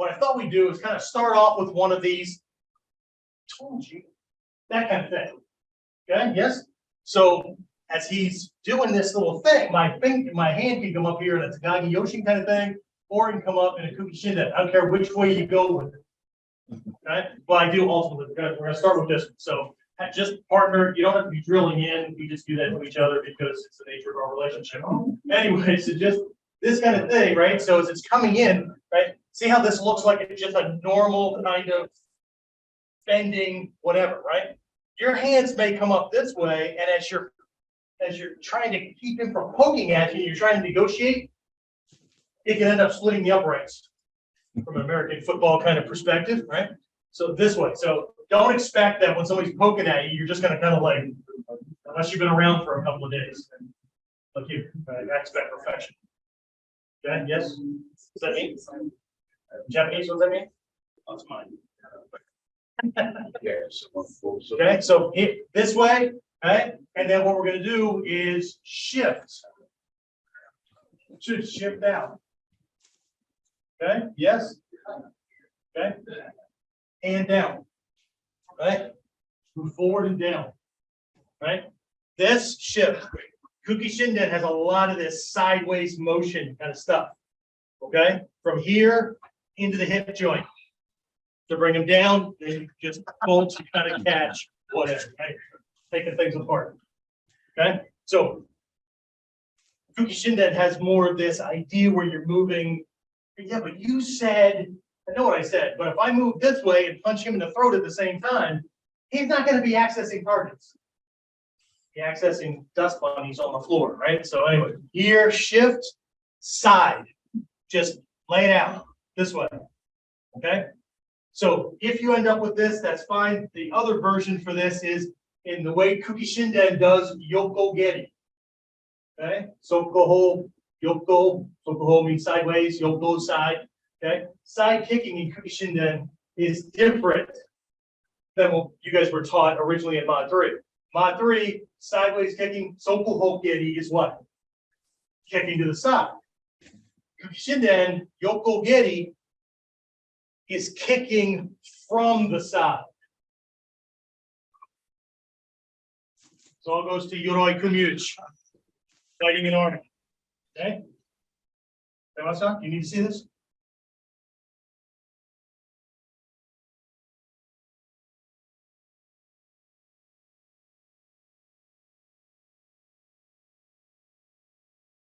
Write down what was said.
what I thought we'd do is kind of start off with one of these. Told you. That kind of thing. Okay, yes? So as he's doing this little thing, my hand can come up here in a Takagi Yoshin kind of thing, or it can come up in a Kukishinden. I don't care which way you go with it. Okay? Well, I do ultimately. We're gonna start with this one. So just partner, you don't have to be drilling in, we just do that to each other because it's the nature of our relationship. Anyway, so just this kind of thing, right? So as it's coming in, right? See how this looks like it's just a normal kind of bending, whatever, right? Your hands may come up this way, and as you're trying to keep him from poking at you, you're trying to negotiate, it can end up splitting the uprights from an American football kind of perspective, right? So this way. So don't expect that when somebody's poking at you, you're just going to kind of like, unless you've been around for a couple of days, like you expect perfection. Okay, yes? Does that mean? Japanese, what does that mean? Oh, it's mine. Okay, so this way, right? And then what we're going to do is shift. Should shift down. Okay, yes? Okay, and down. Right? Move forward and down. Right? This shift, Kukishinden has a lot of this sideways motion kind of stuff. Okay? From here into the hip joint. To bring them down, then you just pull to kind of catch whatever, right? Taking things apart. Okay? So Kukishinden has more of this idea where you're moving. Yeah, but you said, I know what I said, but if I move this way and punch him in the throat at the same time, he's not going to be accessing targets. He's accessing dust bunnies on the floor, right? So anyway, here, shift, side. Just lay it out this way. Okay? So if you end up with this, that's fine. The other version for this is in the way Kukishinden does yoko geri. Okay? Sokoho, yoko. Sokoho means sideways, yoko side. Okay? Side kicking in Kukishinden is different than what you guys were taught originally in Mod 3. Mod 3, sideways kicking, sokoho geri is what? Kicking to the side. Kukishinden, yoko geri is kicking from the side. So all goes to Yoroi Kumyuchi, fighting in army. Okay? You need to see this?